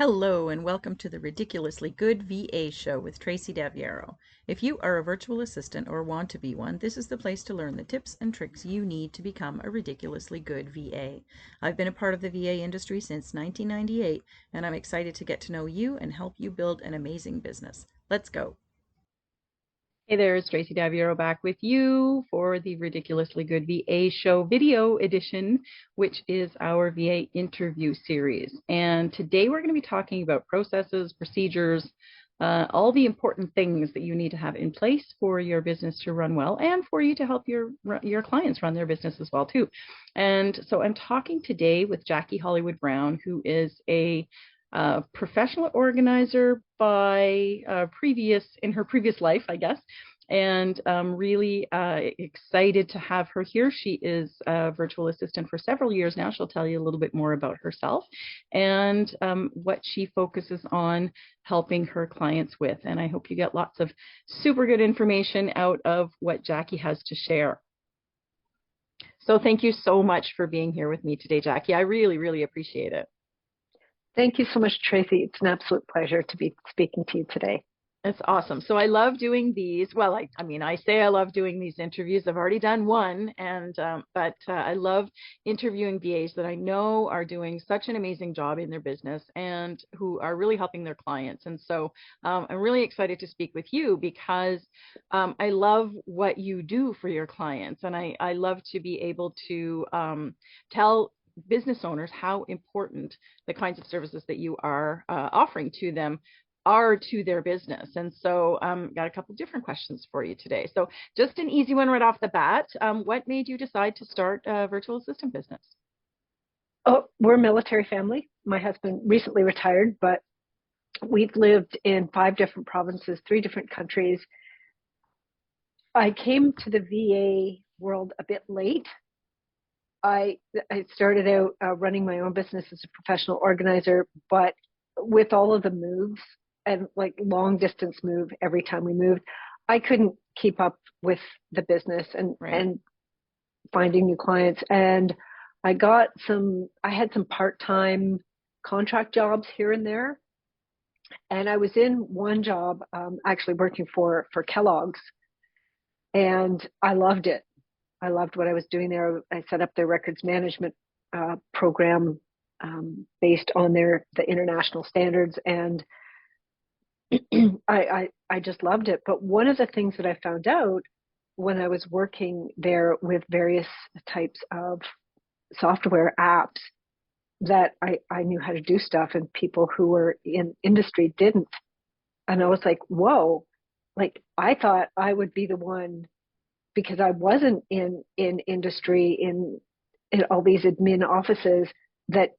Hello and welcome to the Ridiculously Good VA Show with Tracy Daviero. If you are a virtual assistant or want to be one, this is the place to learn the tips and tricks you need to become a ridiculously good VA. I've been a part of the VA industry since 1998, and I'm excited to get to know you and help you build an amazing business. Let's go. Hey there, it's Tracy Daviero back with you for the Ridiculously Good VA Show video edition, which is our VA interview series. And today we're going to be talking about processes, procedures, all the important things that you need to have in place for your business to run well and for you to help your clients run their business as well too. And so I'm talking today with Jacki Hollywood Brown, who is a professional organizer by in her previous life, I guess, and really excited to have her here. She is a virtual assistant for several years now. She'll tell you a little bit more about herself and what she focuses on helping her clients with. And I hope you get lots of super good information out of what Jacki has to share. So thank you so much for being here with me today, Jacki. I really, really appreciate it. Thank you so much, Tracy. It's an absolute pleasure to be speaking to you today. It's awesome. So I love doing these. Well, I say I love doing these interviews. I've already done one, but I love interviewing VAs that I know are doing such an amazing job in their business and who are really helping their clients. And so I'm really excited to speak with you because I love what you do for your clients, and I love to be able to tell business owners how important the kinds of services that you are offering to them are to their business. And so got a couple different questions for you today. So just an easy one right off the bat. What made you decide to start a virtual assistant business? Oh, we're a military family. My husband recently retired, but we've lived in 5 different provinces, 3 different countries. I came to the VA world a bit late. I started out running my own business as a professional organizer, but with all of the moves and like long distance move every time we moved, I couldn't keep up with the business and finding new clients. And I had some part-time contract jobs here and there. And I was in one job, actually working for Kellogg's, and I loved it. I loved what I was doing there. I set up their records management program based on the international standards, and I just loved it. But one of the things that I found out when I was working there with various types of software apps, that I knew how to do stuff and people who were in industry didn't. And I was like, whoa, like I thought I would be the one, because I wasn't in industry, in all these admin offices, that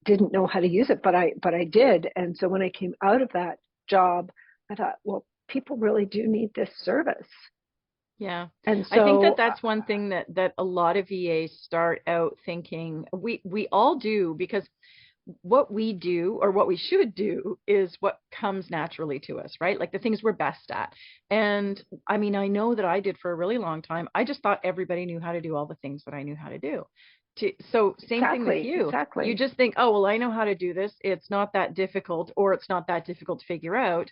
didn't know how to use it, but I did. And so when I came out of that job, I thought, well, people really do need this service. Yeah. And so I think that's one thing that a lot of VAs start out thinking, we all do, because what we do or what we should do is what comes naturally to us, right? Like the things we're best at. And I mean, I know that I did for a really long time. I just thought everybody knew how to do all the things that I knew how to do. So same thing with you. Exactly. You just think, oh, well, I know how to do this. It's not that difficult, or it's not that difficult to figure out.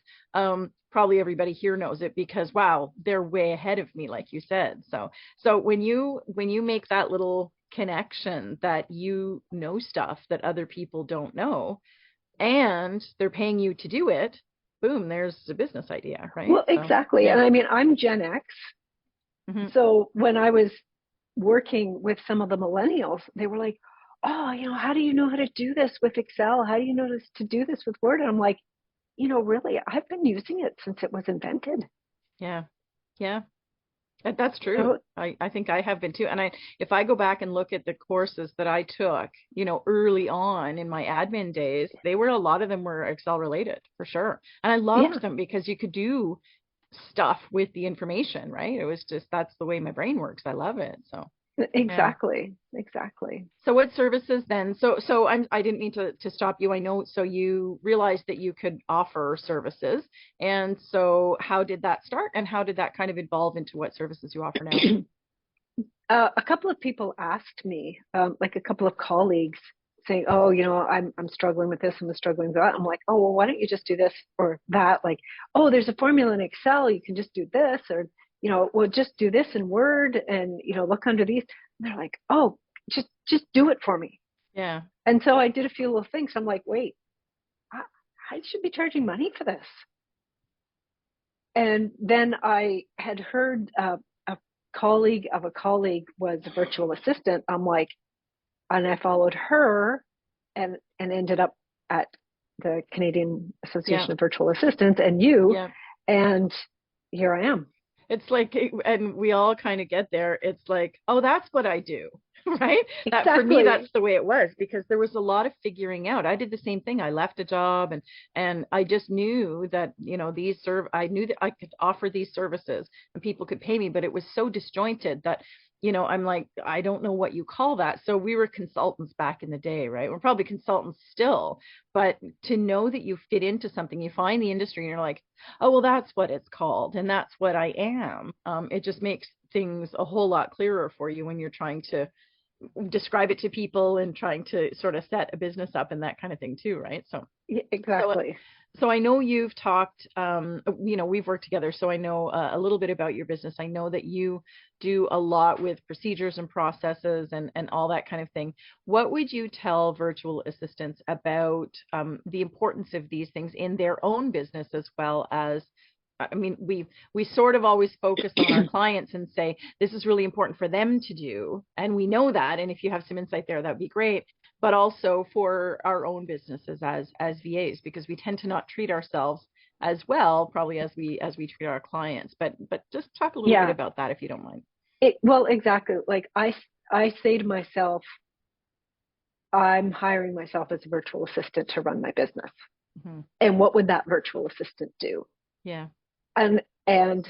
Probably everybody here knows it because, wow, they're way ahead of me, like you said. So when you make that little connection that you know stuff that other people don't know, and they're paying you to do it, boom, there's a business idea, right? Well, exactly. Yeah. And I mean, I'm Gen X. Mm-hmm. So when I was working with some of the millennials, they were like, oh, how do you know how to do this with Excel? How do you know to do this with Word? And I'm like, really, I've been using it since it was invented. Yeah. That's true. I think I have been too. And if I go back and look at the courses that I took, early on in my admin days, a lot of them were Excel related for sure. And I loved them because you could do stuff with the information, right? It was just, that's the way my brain works. I love it. So exactly. So what services then? So I didn't mean to stop you. I know. So you realized that you could offer services. And so how did that start, and how did that kind of evolve into what services you offer now? A couple of people asked me, like a couple of colleagues saying, oh, I'm struggling with this, I'm struggling with that. I'm like, oh, well, why don't you just do this or that? Like, oh, there's a formula in Excel, you can just do this, or, well, just do this in Word and, look under these. And they're like, oh, just do it for me. Yeah. And so I did a few little things. I'm like, wait, I should be charging money for this. And then I had heard a colleague of a colleague was a virtual assistant. I'm like, and I followed her and ended up at the Canadian Association of Virtual Assistants and you, and here I am. It's like, and we all kind of get there. It's like, oh, that's what I do. Right? Exactly. That for me, that's the way it was, because there was a lot of figuring out. I did the same thing. I left a job and I just knew that, I knew that I could offer these services and people could pay me, but it was so disjointed that, I'm like, I don't know what you call that. So we were consultants back in the day, right? We're probably consultants still, but to know that you fit into something, you find the industry and you're like, oh, well, that's what it's called. And that's what I am. It just makes things a whole lot clearer for you when you're trying to describe it to people and trying to sort of set a business up and that kind of thing too, right? So yeah, exactly. So I know you've talked, we've worked together, so I know a little bit about your business. I know that you do a lot with procedures and processes and all that kind of thing. What would you tell virtual assistants about the importance of these things in their own business, as well as, I mean, we sort of always focus on our clients and say, this is really important for them to do. And we know that. And if you have some insight there, that'd be great. But also for our own businesses as VAs, because we tend to not treat ourselves as well, probably as we treat our clients. But just talk a little bit about that, if you don't mind. Well, exactly. Like I say to myself, I'm hiring myself as a virtual assistant to run my business. Mm-hmm. And what would that virtual assistant do? Yeah. And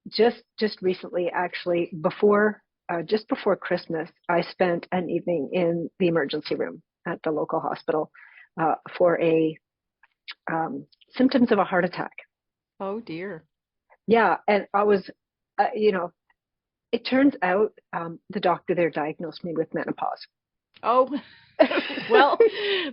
just recently, actually, just before Christmas, I spent an evening in the emergency room at the local hospital for symptoms of a heart attack. Oh dear. Yeah, and I was, it turns out the doctor there diagnosed me with menopause. Oh, well,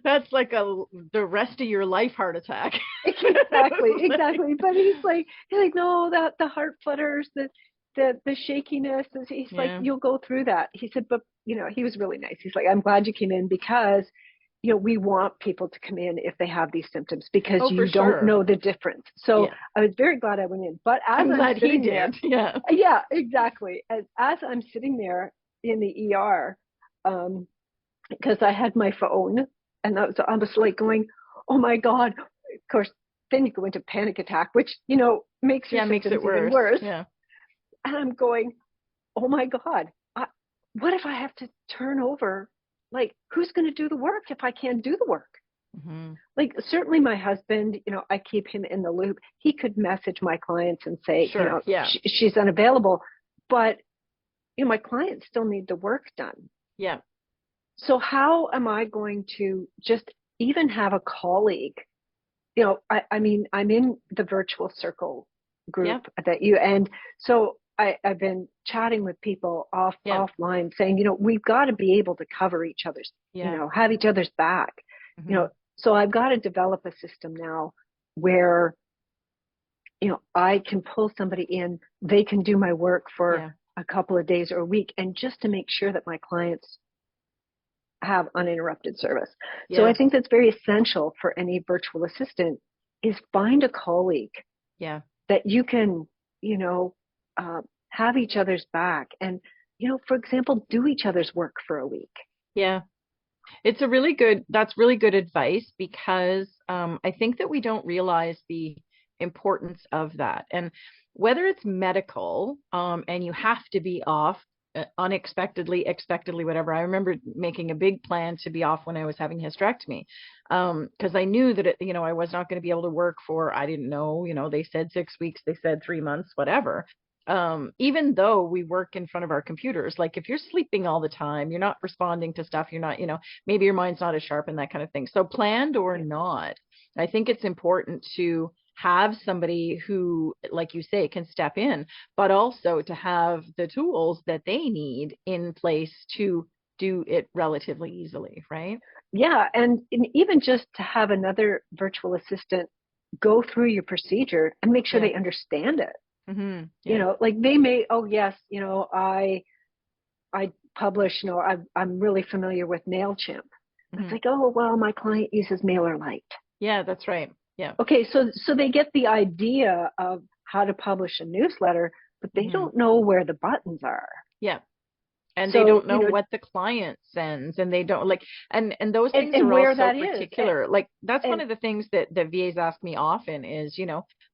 that's like the rest of your life heart attack. Exactly. But he's like, no, that the heart flutters, the shakiness. He's like, you'll go through that. He said, but he was really nice. He's like, I'm glad you came in, because we want people to come in if they have these symptoms, because you don't know the difference. So I was very glad I went in. But as I'm sitting there, yeah, exactly. As I'm sitting there in the ER, because I had my phone, and I was like going, oh my God. Of course, then you go into panic attack, which, makes your symptoms even worse. Yeah. And I'm going, oh my God, what if I have to turn over? Like, who's going to do the work if I can't do the work? Mm-hmm. Like, certainly my husband, I keep him in the loop. He could message my clients and say, she's unavailable, but, my clients still need the work done. Yeah. So how am I going to just even have a colleague? I mean, I'm in the virtual circle group and so I've been chatting with people offline saying, we've got to be able to cover each other's, have each other's back, mm-hmm. So I've got to develop a system now where, I can pull somebody in, they can do my work for a couple of days or a week, and just to make sure that my clients have uninterrupted service. So I think that's very essential for any virtual assistant, is find a colleague that you can, have each other's back and, for example, do each other's work for a week. Yeah. That's really good advice, because I think that we don't realize the importance of that. And whether it's medical and you have to be off unexpectedly, expectedly, whatever. I remember making a big plan to be off when I was having hysterectomy, because I knew that I was not going to be able to work for, I didn't know, they said 6 weeks, they said 3 months, whatever. Even though we work in front of our computers, like if you're sleeping all the time, you're not responding to stuff, you're not, maybe your mind's not as sharp and that kind of thing. So planned or not, I think it's important to have somebody who, like you say, can step in, but also to have the tools that they need in place to do it relatively easily, right? yeah, and even just to have another virtual assistant go through your procedure and make sure Yeah. they understand it. You Yeah. know, like they may, oh yes, you know, I publish, you know, I'm really familiar with MailChimp. It's hmm like, oh well, my client uses MailerLite. Yeah, that's right. Yeah. Okay, so they get the idea of how to publish a newsletter, but they hmm don't know where the buttons are. Yeah. And they So, don't you know know, what the client sends, and they don't like, and those things and are all where so that is. particular. Like that's one And of the things that the VAs ask me often is,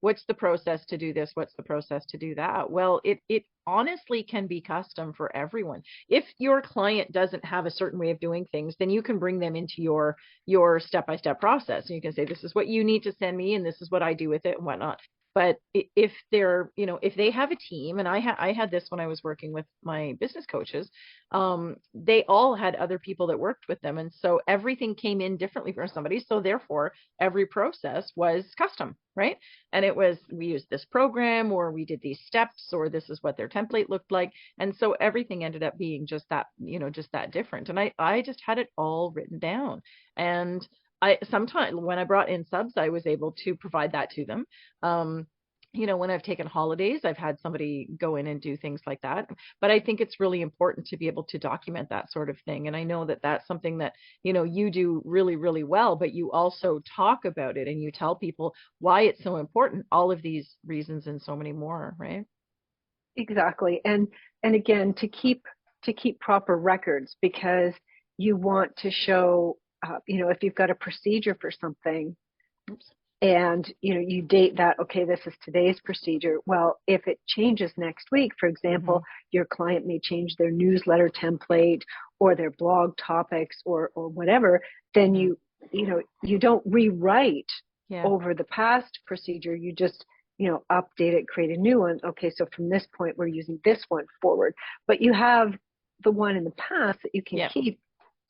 what's the process to do this? What's the process to do that? Well, it honestly can be custom for everyone. If your client doesn't have a certain way of doing things, then you can bring them into your step-by-step process, and you can say, this is what you need to send me, and this is what I do with it and whatnot. But if they're, if they have a team, and I had this when I was working with my business coaches, they all had other people that worked with them. And so everything came in differently for somebody. So therefore, every process was custom, right? And it was, we used this program, or we did these steps, or this is what their template looked like. And so everything ended up being just that, just that different. And I just had it all written down. And I sometimes when I brought in subs, I was able to provide that to them. Um, when I've taken holidays, I've had somebody go in and do things like that. But I think it's really important to be able to document that sort of thing. And I know that that's something that, you do really, really well, but you also talk about it and you tell people why it's so important, all of these reasons and so many more, right? exactly. And again, to keep proper records because you want to show, you know, if you've got a procedure for something Oops. and you know you date that, okay, this is today's procedure. Well, if it changes next week, for example, hmm your client may change their newsletter template or their blog topics or whatever, then hmm you know you don't rewrite Yeah. over the past procedure. You just, you know, update it, create a new one. Okay, so from this point we're using this one forward, but you have the one in the past that you can Yeah. keep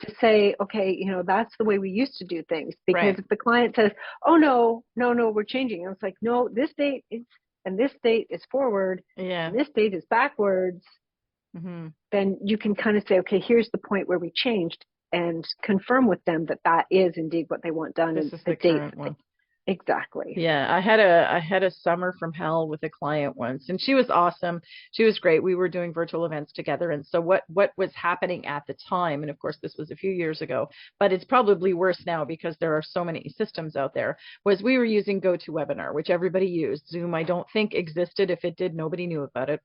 to say, okay, you know, that's the way we used to do things. Because Right. if the client says, oh, no, no, no, we're changing, I was like, no, this date is, and this date is forward, Yeah. and this date is backwards, hmm then you can kind of say, okay, here's the point where we changed and confirm with them that that is indeed what they want done and This is the the date current that they, one. exactly. Yeah, I had a summer from hell with a client once, and she was awesome. She was great. We were doing virtual events together, and so what was happening at the time, and of course this was a few years ago, but it's probably worse now because there are so many systems out there, was we were using GoToWebinar, which everybody used. Zoom, I don't think existed. If it did, nobody knew about it.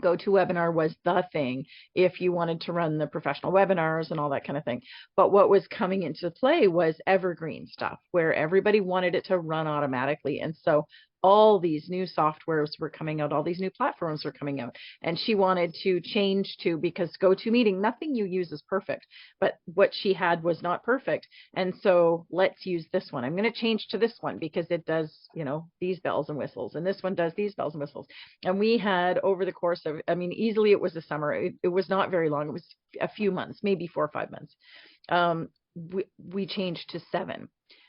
GoToWebinar was the thing if you wanted to run the professional webinars and all that kind of thing. But what was coming into play was evergreen stuff where everybody wanted it to run automatically. And so all these new softwares were coming out, all these new platforms were coming out. And she wanted to change to, because GoToMeeting, nothing you use is perfect, but what she had was not perfect. And so let's use this one. I'm going to change to this one because it does, these bells and whistles, and this one does these bells and whistles. And we had, over the course of, I mean, easily it was a summer. It was not very long. It was a few months, maybe 4 or 5 months. We changed to 7.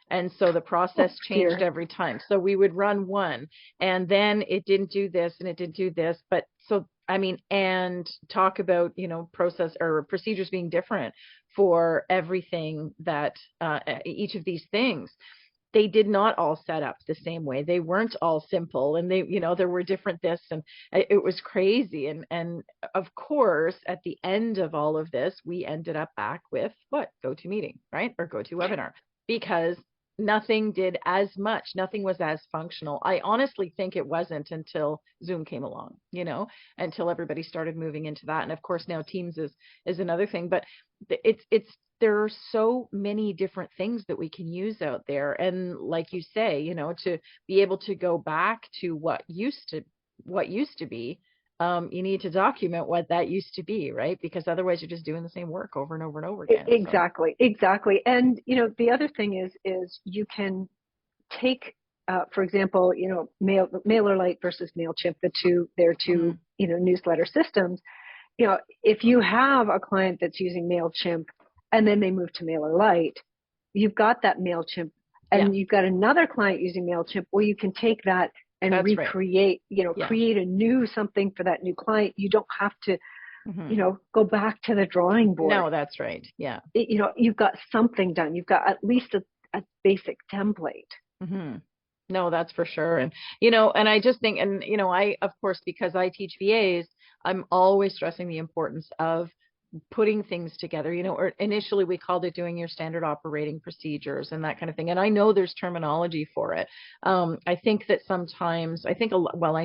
And so the Oh process changed dear. every time. So we would run one, and then it didn't do this and it didn't do this. But so, I mean, and talk about, process or procedures being different for everything that each of these things. They did not all set up the same way. They weren't all simple, and they, there were different this, and it was crazy. And of course, at the end of all of this, we ended up back with what? GoToMeeting, right? Or GoToWebinar, because nothing did as much, nothing was as functional. I honestly think it wasn't until Zoom came along, until everybody started moving into that. And of course now Teams is another thing, but it's there are so many different things that we can use out there. And like you say, to be able to go back to what used to be, you need to document what that used to be, right? Because otherwise you're just doing the same work over and over and over again. So Exactly, exactly. And you know, the other thing is you can take, for example, you know, MailerLite versus Mailchimp, they're two, mhm. you know, newsletter systems. You know, if you have a client that's using Mailchimp and then they move to MailerLite, you've got that Mailchimp, Yeah, and you've got another client using Mailchimp, where you can take that and that's right. recreate, you know, Yeah. create a new something for that new client. You don't have to Hmm. go back to the drawing board. No, that's right. Yeah. You've got something done. You've got at least a basic template. Hmm. No, that's for sure. And, and I just think, and, I, of course, because I teach VAs, I'm always stressing the importance of putting things together, or initially we called it doing your standard operating procedures and that kind of thing. And I know there's terminology for it. I think that sometimes, I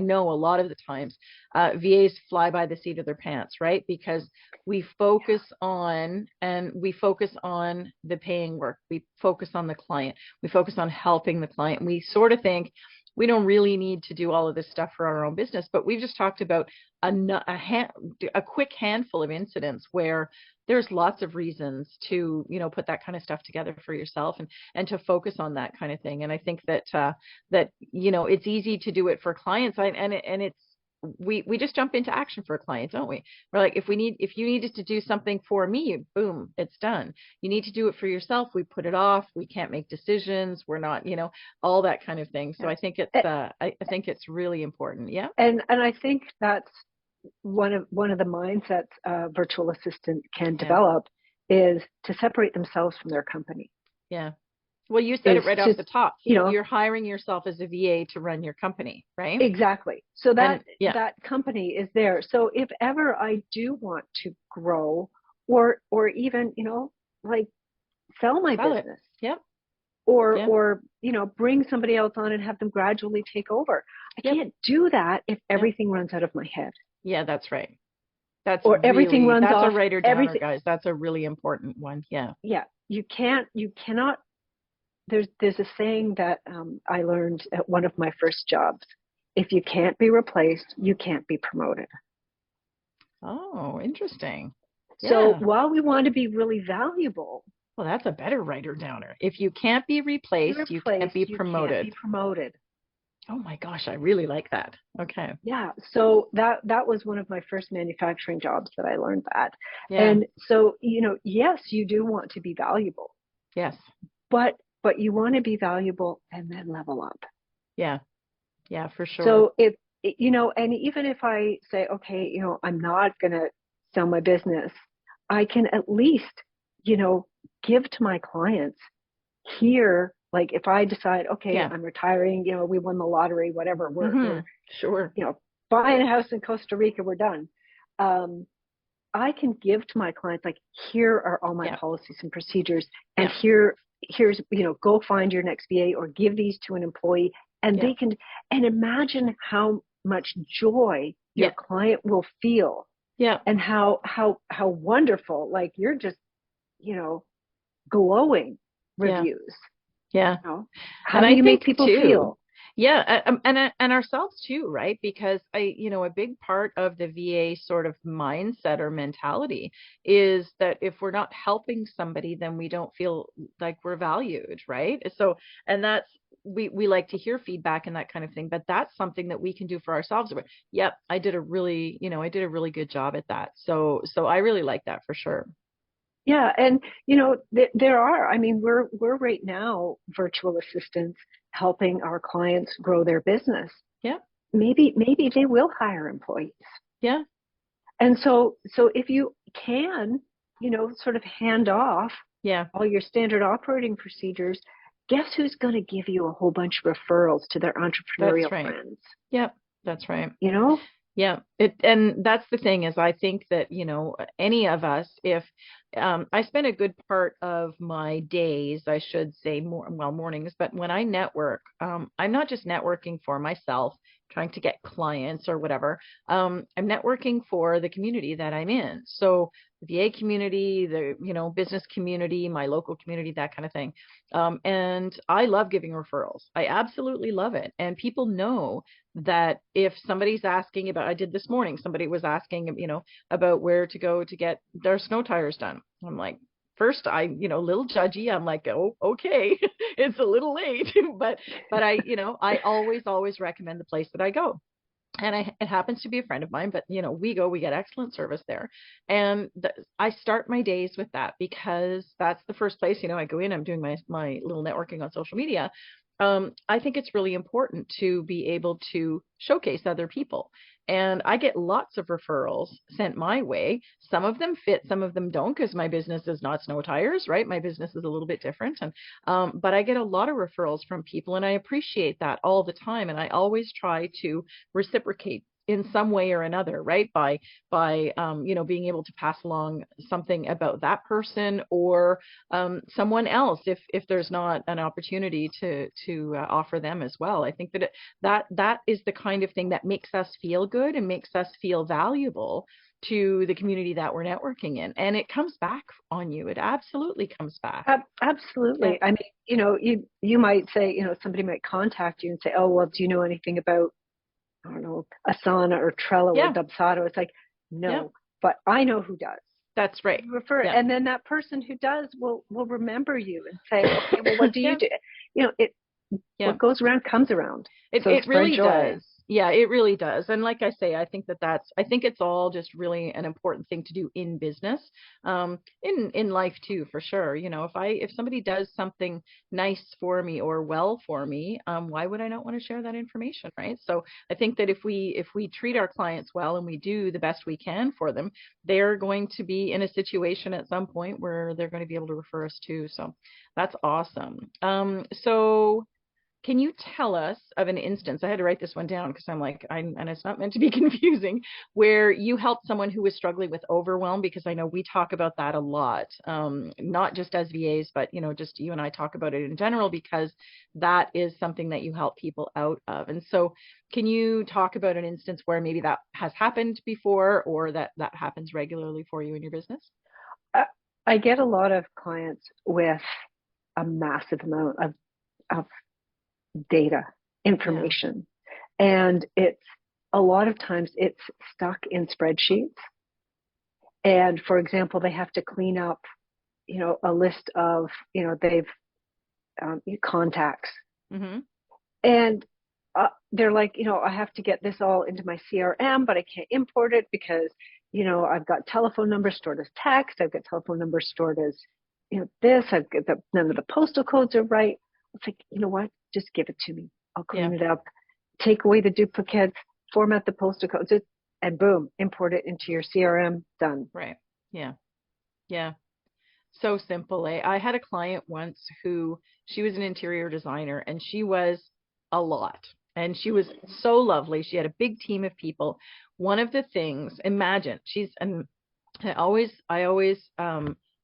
know a lot of the times, VAs fly by the seat of their pants, right? Because we focus on the paying work. We focus on the client. We focus on helping the client. We sort of think we don't really need to do all of this stuff for our own business, but we've just talked about a quick handful of incidents where there's lots of reasons to put that kind of stuff together for yourself and to focus on that kind of thing. And I think that it's easy to do it for clients, and it's we just jump into action for a client, don't we? We're like, if you needed to do something for me, boom, it's done. You need to do it for yourself, we put it off. We can't make decisions. We're not, all that kind of thing. So Yeah. I think I think it's really important. Yeah. And I think that's one of the mindsets a virtual assistant can Yeah. develop, is to separate themselves from their company. Yeah. Well, you said Is it right off just, the top. You're hiring yourself as a VA to run your company, right? exactly. So And yeah, that company is there. So if ever I do want to grow, or even, like, sell my sell it. business, Yep. or Yeah. bring somebody else on and have them gradually take over, I Yep. can't do that if Yep. everything runs out of my head. Yeah, that's right. Or everything runs That's a off. writer downer, Everything. guys. That's a really important one. Yeah. Yeah. You cannot. There's a saying that I learned at one of my first jobs: if you can't be replaced, you can't be promoted. Oh, interesting. So Yeah. while we want to be really valuable, Well, that's a better writer downer. If you can't be replaced, you can't be you can't promoted. be promoted. Oh my gosh, I really like that. Okay. Yeah. So that was one of my first manufacturing jobs that I learned that. Yeah. And so, yes, you do want to be valuable, Yes. but you want to be valuable and then level up. Yeah. Yeah, for sure. So and even if I say, okay, I'm not going to sell my business, I can at least, give to my clients here. Like, if I decide, okay, Yeah. I'm retiring, we won the lottery, whatever, Mm-hmm. we're Sure. buying a house in Costa Rica, we're done. Um, I can give to my clients, like, here are all my Yeah. policies and procedures, and Yeah. here's, go find your next VA, or give these to an employee, and Yeah. they can, and imagine how much joy your Yeah. client will feel, Yeah. and how wonderful, like, you're just, you know, glowing Yeah. reviews. Yeah. How And do I you make think people too, feel? yeah, and ourselves too, right? Because a big part of the VA sort of mindset or mentality is that if we're not helping somebody, then we don't feel like we're valued, right? So, and that's we like to hear feedback and that kind of thing, but that's something that we can do for ourselves. Yep, I did a really good job at that. So I really like that for sure. Yeah, and there are. I mean, we're right now virtual assistants helping our clients grow their business. Yeah. Maybe they will hire employees. Yeah. And so if you can, sort of hand off Yeah. all your standard operating procedures, guess who's going to give you a whole bunch of referrals to their That's entrepreneurial right. friends? Yep. That's right. You know? Yeah, and that's the thing is I think that, any of us, if I spend a good part of my days, I should say mornings, but when I network, I'm not just networking for myself, trying to get clients or whatever. I'm networking for the community that I'm in. So the VA community, the, business community, my local community, that kind of thing. And I love giving referrals. I absolutely love it. And people know that if somebody's asking about, I did this morning, somebody was asking, about where to go to get their snow tires done. I'm like, first, a little judgy. I'm like, oh, okay, it's a little late, but I always recommend the place that I go. And it happens to be a friend of mine, but we get excellent service there. And I start my days with that because that's the first place, I go in, I'm doing my little networking on social media. I think it's really important to be able to showcase other people. And I get lots of referrals sent my way. Some of them fit, some of them don't, because my business is not snow tires, right? My business is a little bit different. And but I get a lot of referrals from people, and I appreciate that all the time. And I always try to reciprocate in some way or another, right? By you know, being able to pass along something about that person, or someone else if there's not an opportunity to offer them as well. I think that that is the kind of thing that makes us feel good and makes us feel valuable to the community that we're networking in, and it comes back on you. It absolutely comes back. Yeah, Absolutely. I mean, you might say, somebody might contact you and say, oh, well, do you know anything about, I don't know, Asana or Trello or yeah, Dubsado? It's like, yeah, no, but I know who does. that's right. Refer, Yeah, and then that person who does will remember you and say, okay, well, what do you yeah, do? yeah. What goes around comes around. It So it spread really joy. does. Yeah, it really does. And like I say, I think it's all just really an important thing to do in business, in life too, for sure. You know, if somebody does something nice for me or well for me, why would I not want to share that information, right? So I think that if we treat our clients well and we do the best we can for them, they're going to be in a situation at some point where they're going to be able to refer us to. So that's awesome. So can you tell us of an instance? I had to write this one down because I'm like, and it's not meant to be confusing, where you helped someone who was struggling with overwhelm, because I know we talk about that a lot, not just as VAs, but just you and I talk about it in general, because that is something that you help people out of. And so, can you talk about an instance where maybe that has happened before, or that happens regularly for you in your business? I, I get a lot of clients with a massive amount of data, Yeah. information, and it's a lot of times it's stuck in spreadsheets. And for example, they have to clean up, a list of, they've contacts, Mm-hmm. and they're like, I have to get this all into my CRM, but I can't import it because, I've got telephone numbers stored as text. I've got telephone numbers stored as, this. I've got none of the postal codes are right. It's like, you know what? Just give it to me. I'll Yeah. clean it up, take away the duplicates, format the postal codes, and boom, import it into your CRM. Done. Right. Yeah. Yeah. So simple. I had a client once who, she was an interior designer, and she was a lot. And she was so lovely. She had a big team of people. One of the things, imagine, and I always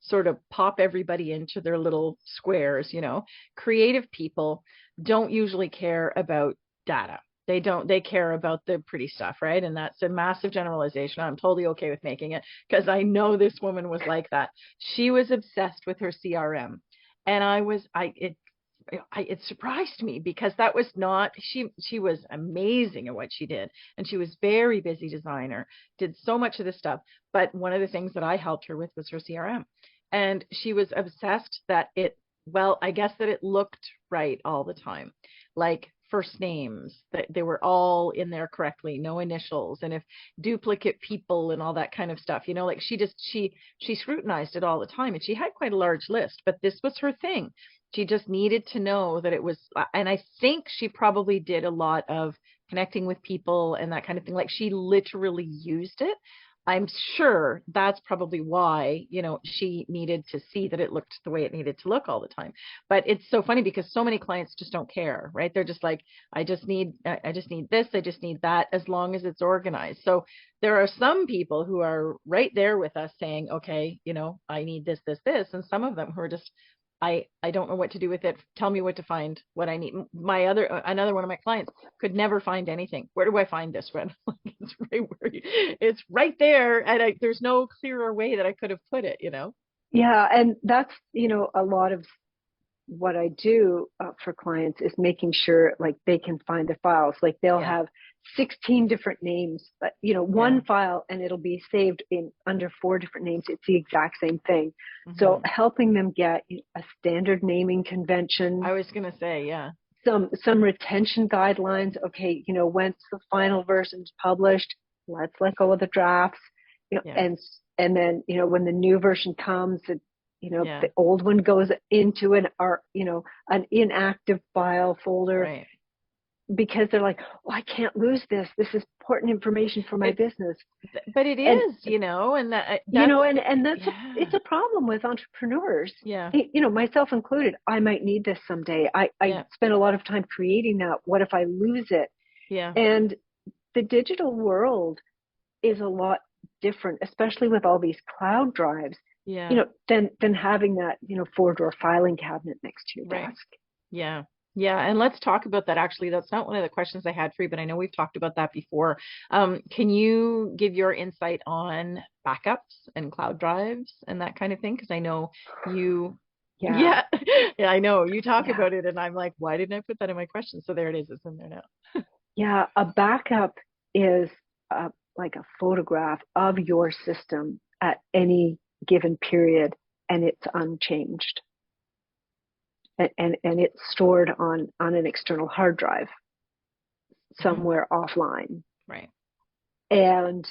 sort of pop everybody into their little squares, Creative people don't usually care about data. They don't, they care about the pretty stuff, right? And that's a massive generalization. I'm totally okay with making it, because I know this woman was like that. She was obsessed with her CRM. And it surprised me, because that was not, she was amazing at what she did, and she was very busy designer, did so much of this stuff. But one of the things that I helped her with was her CRM. And she was obsessed that well, I guess that it looked right all the time. Like first names, that they were all in there correctly, no initials, and if duplicate people and all that kind of stuff, like she scrutinized it all the time, and she had quite a large list, but this was her thing. She just needed to know that it was, and I think she probably did a lot of connecting with people and that kind of thing. Like she literally used it. I'm sure that's probably why, she needed to see that it looked the way it needed to look all the time. But it's so funny because so many clients just don't care, right? They're just like, I just need this, I just need that, as long as it's organized. So there are some people who are right there with us saying, okay, I need this, this, this. And some of them who are just, I don't know what to do with it. Tell me what to find, what I need. Another one of my clients could never find anything. Where do I find this one? It's right there, and there's no clearer way that I could have put it. Yeah, and that's, a lot of what I do for clients is making sure like they can find the files. Like they'll Yeah, have 16 different names, but yeah. one file and it'll be saved in under 4 different names. It's the exact same thing. So Hmm. helping them get a standard naming I convention, was gonna say, yeah, some retention guidelines. Okay, once the final version is published, let's let go of the drafts. yeah, And then when the new version comes, Yeah. the old one goes into an inactive file folder Right. because they're like, oh, I can't lose this. This is important information for my It, business. but it And is, and that's, and yeah. it's a problem with entrepreneurs, Yeah. myself included. I might need this someday. I Yeah. spent a lot of time creating that. What if I lose it? Yeah. And the digital world is a lot different, especially with all these cloud drives, Yeah. than having that, four-drawer filing cabinet next to your Right. desk. Yeah. Yeah. And let's talk about that. Actually, that's not one of the questions I had for you, but I know we've talked about that before. Can you give your insight on backups and cloud drives and that kind of thing? Because I know you, Yeah, yeah, yeah, I know you talk yeah, about it, and I'm like, why didn't I put that in my question? So there it is. It's in there now. yeah. A backup is like a photograph of your system at any given period, and it's unchanged, and it's stored on an external hard drive Mhm. somewhere offline. Right. And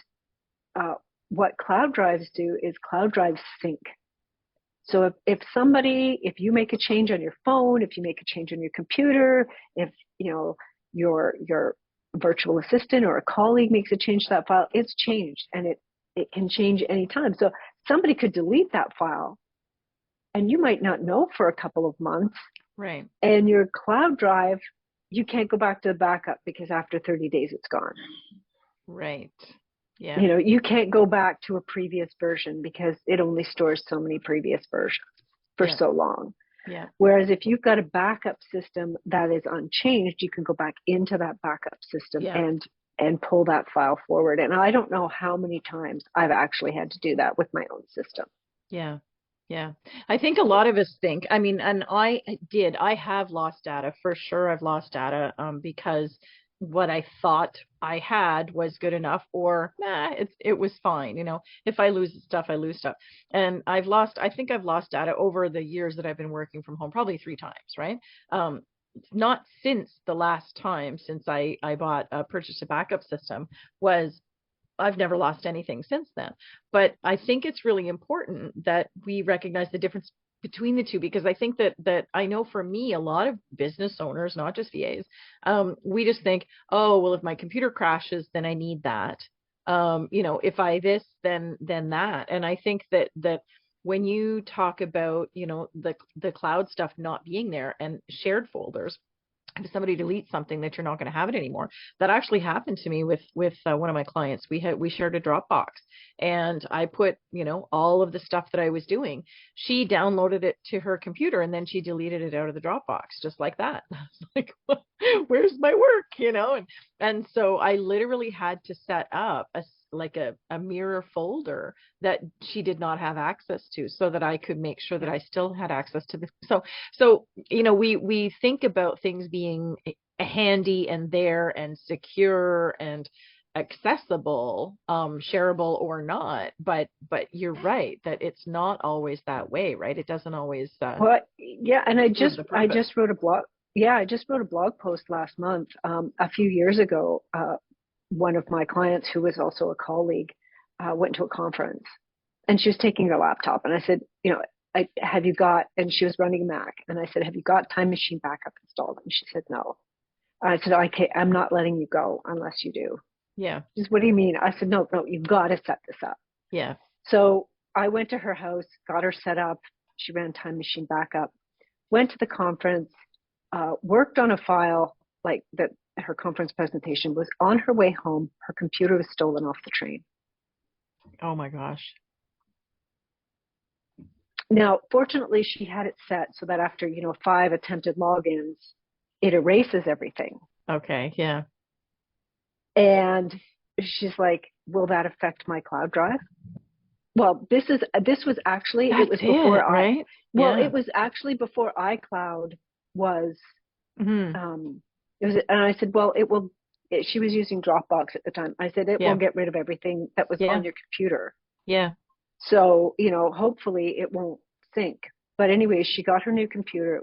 uh, what cloud drives do is cloud drives sync. So if you make a change on your phone, if you make a change on your computer, if your virtual assistant or a colleague makes a change to that file, it's changed, and it can change anytime. So somebody could delete that file, and you might not know for a couple of months. Right. And your cloud drive, you can't go back to the backup because after 30 days it's gone. Right. Yeah. You can't go back to a previous version because it only stores so many previous versions for Yeah. so long. Yeah. Whereas if you've got a backup system that is unchanged, you can go back into that backup system Yeah. and pull that file forward. And I don't know how many times I've actually had to do that with my own system. Yeah. Yeah. I think a lot of us think, I mean, and I have lost data for sure. I've lost data because what I thought I had was good enough, or nah, it was fine. If I lose stuff, I lose stuff. And I think I've lost data over the years that I've been working from home, probably 3 times, right? Um, not since the last time since I purchased a backup system was I've never lost anything since then. But I think it's really important that we recognize the difference between the two, because I think that I know for me, a lot of business owners, not just VAs, we just think, oh, well, if my computer crashes, then I need that. If I this, then that. And I think that when you talk about, the cloud stuff not being there and shared folders, if somebody deletes something that you're not going to have it anymore. That actually happened to me with one of my clients. We shared a Dropbox, and I put all of the stuff that I was doing. She downloaded it to her computer, and then she deleted it out of the Dropbox just like that. I was like, where's my work? And so I literally had to set up a mirror folder that she did not have access to, so that I could make sure that I still had access to the so we think about things being handy and there and secure and accessible, shareable or not, but you're right that it's not always that way, right? It doesn't always Well, yeah, and serve the I purpose. just wrote a blog. Yeah, I just wrote a blog post last month. A few years ago, one of my clients, who was also a colleague, went to a conference, and she was taking her laptop. And I said, have you got? And she was running a Mac, and I said, have you got Time Machine Backup installed? And she said, no. I said, okay, I'm not letting you go unless you do. Yeah. She said, what do you mean? I said, no, you've got to set this up. Yeah. So I went to her house, got her set up. She ran Time Machine Backup, went to the conference, worked on a file like that. Her conference presentation was on her way home. Her computer was stolen off the train. Oh my gosh. Now, fortunately, she had it set so that after, 5 attempted logins, it erases everything. Okay. Yeah. And she's like, will that affect my cloud drive? Well, this was actually, it That's was before it, right? it Yeah. was actually before iCloud was, Hmm. it was, and I said, well, she was using Dropbox at the time. I said, it will Yeah. get rid of everything that was Yeah. on your computer. Yeah. So, hopefully it won't sync. But anyway, she got her new computer.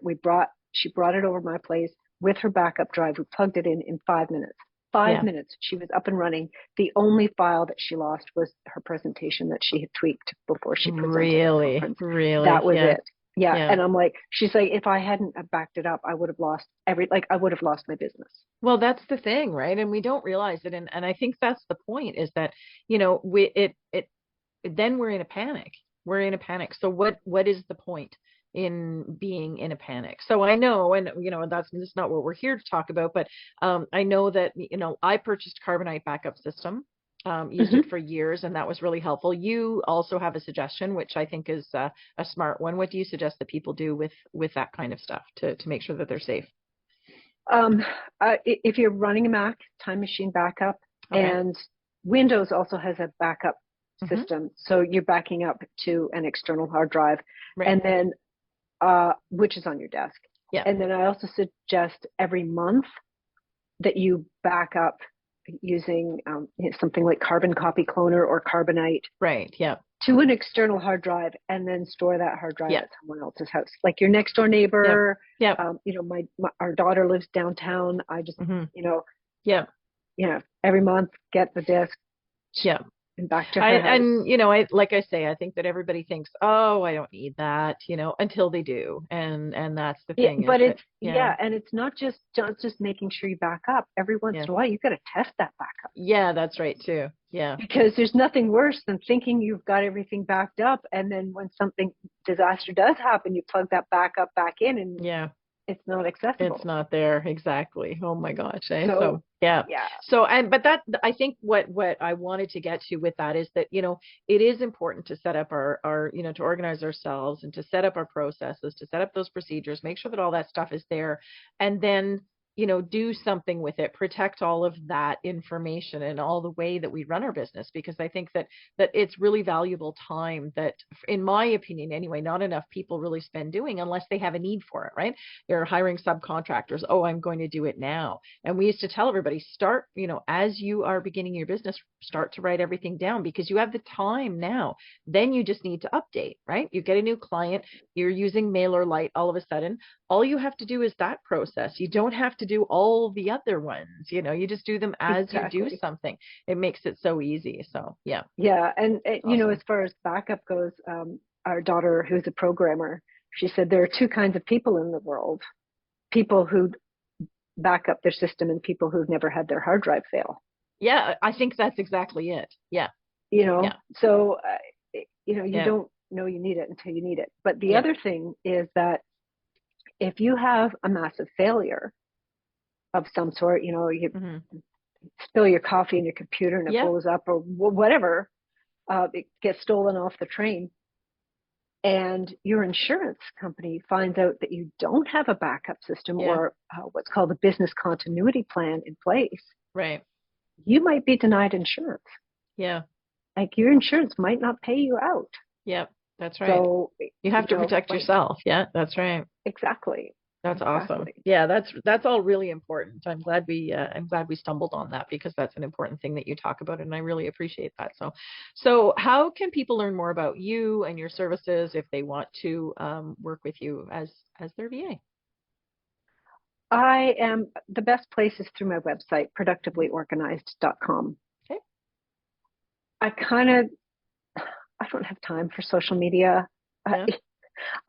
She brought it over my place with her backup drive. We plugged it in 5 minutes. 5 Yeah. minutes. She was up and running. The only file that she lost was her presentation that she had tweaked before she presented at Really, conference. really. That was Yeah. it. Yeah. Yeah. And I'm like, she's like, if I hadn't have backed it up, I would have lost I would have lost my business. Well, that's the thing, right? And we don't realize it. And I think that's the point is that, then we're in a panic. We're in a panic. So what is the point in being in a panic? So I know, and that's not what we're here to talk about, but I know that, I purchased Carbonite backup system, used Mm-hmm. it for years, and that was really helpful. You also have a suggestion, which I think is a smart one. What do you suggest that people do with that kind of stuff to make sure that they're safe? Um, if you're running a Mac, Time Machine backup, Okay. and Windows also has a backup Hmm. system. So you're backing up to an external hard drive, Right. and then which is on your desk. Yeah. And then I also suggest every month that you back up using something like Carbon Copy Cloner or Carbonite Right. Yeah. to an external hard drive, and then store that hard drive Yeah. at someone else's house, like your next door Yeah. neighbor. Yeah. Our daughter lives downtown. I just, Hmm. you know, Yeah. every month get the disc Yeah. and back to I her house. and I like I say, I think that everybody thinks, oh, I don't need that, until they do, and that's the Yeah, thing is but that and it's not just making sure you back up. Every once yeah, in a while, you got to test that backup, yeah, that's right too, yeah, because there's nothing worse than thinking you've got everything backed up, and then when something disaster does happen, you plug that backup back in, and yeah. it's not It's accessible. not there exactly. Oh my gosh. So So yeah. yeah, So but that I think what I wanted to get to with that is that, it is important to set up our to organize ourselves and to set up our processes, to set up those procedures, make sure that all that stuff is there, and then do something with it, protect all of that information and all the way that we run our business, because I think that it's really valuable time that, in my opinion anyway, not enough people really spend doing unless they have a need for it, right? You're hiring subcontractors. Oh, I'm going to do it now. And we used to tell everybody, start, as you are beginning your business, start to write everything down because you have the time now. Then you just need to update, right? You get a new client, you're using MailerLite all of a sudden. All you have to do is that process. You don't have to do all the other ones. You just do them as you do exactly. something. It makes it so easy. So yeah, Yeah, and as awesome. far as backup goes, our daughter, who's a programmer, she said there are two kinds of people in the world: people who back up their system and people who've never had their hard drive fail. Yeah, I think that's exactly it. Yeah, yeah, So you yeah, don't know you need it until you need it. But the yeah. other thing is that if you have a massive failure of some sort, you Hmm. spill your coffee in your computer and it Yeah, blows up, or whatever, it gets stolen off the train, and your insurance company finds out that you don't have a backup system yeah, or what's called a business continuity plan in place, right. you might be denied insurance. Yeah, Like, your insurance might not pay you out. yeah, that's right. So, You have to protect like, yourself. Yeah, that's right. exactly, That's awesome. exactly. Yeah, that's all really important. I'm glad we stumbled on that because that's an important thing that you talk about, and I really appreciate that. So how can people learn more about you and your services if they want to work with you as their VA? The best place is through my website, Mhm. productivelyorganized.com. Okay. I kind of, I don't have time for social media. I, Yeah.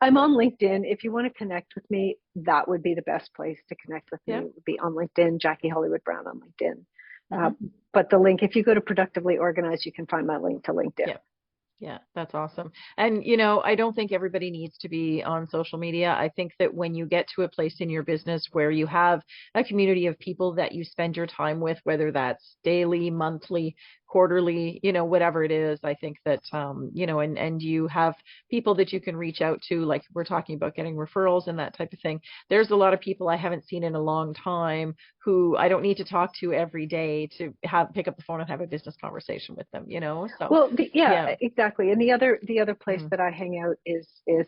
I'm on LinkedIn. If you want to connect with me, that would be the best place to connect with me. Yeah. It would be on LinkedIn, Jacki Hollywood Brown on LinkedIn. Uh, Hmm. but the link, if you go to Productively Organized, you can find my link to LinkedIn. Yeah. Yeah, that's awesome. And, I don't think everybody needs to be on social media. I think that when you get to a place in your business where you have a community of people that you spend your time with, whether that's daily, monthly, quarterly, whatever it is, I think that, and you have people that you can reach out to, like we're talking about getting referrals and that type of thing. There's a lot of people I haven't seen in a long time who I don't need to talk to every day to pick up the phone and have a business conversation with them. So Well, yeah, yeah. exactly. And the other place Mhm. that I hang out is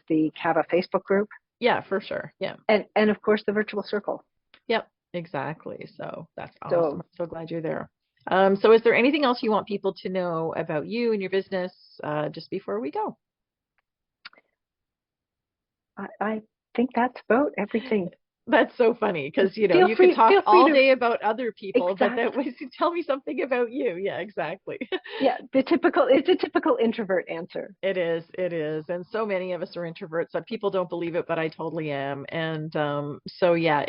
the Cava Facebook group, Yeah, for sure. Yeah. and of course the virtual circle. Yep. Exactly. So that's awesome. So I'm so glad you're there. So is there anything else you want people to know about you and your business, just before we go? I think that's about everything. That's so funny because Feel you could free, talk feel free all to day about other people, but that exactly. was tell me something about you. Yeah, exactly. Yeah, it's a typical introvert answer. It is. And so many of us are introverts. People don't believe it, but I totally am. And so yeah,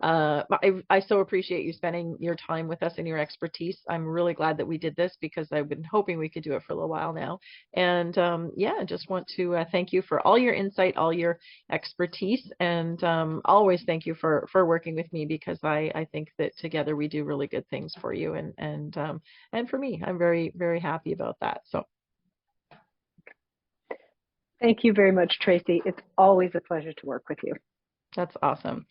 I so appreciate you spending your time with us and your expertise. I'm really glad that we did this because I've been hoping we could do it for a little while now. And yeah, I just want to thank you for all your insight, all your expertise, and always thank you for working with me because I think that together we do really good things for you and for me. I'm very, very happy about that. So Thank you very much, Tracy. It's always a pleasure to work with you. that's awesome.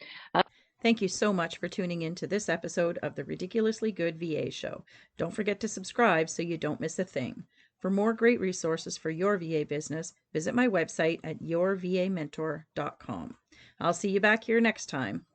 Thank you so much for tuning in to this episode of the Ridiculously Good VA Show. Don't forget to subscribe so you don't miss a thing. For more great resources for your VA business, visit my website at yourvamentor.com. I'll see you back here next time.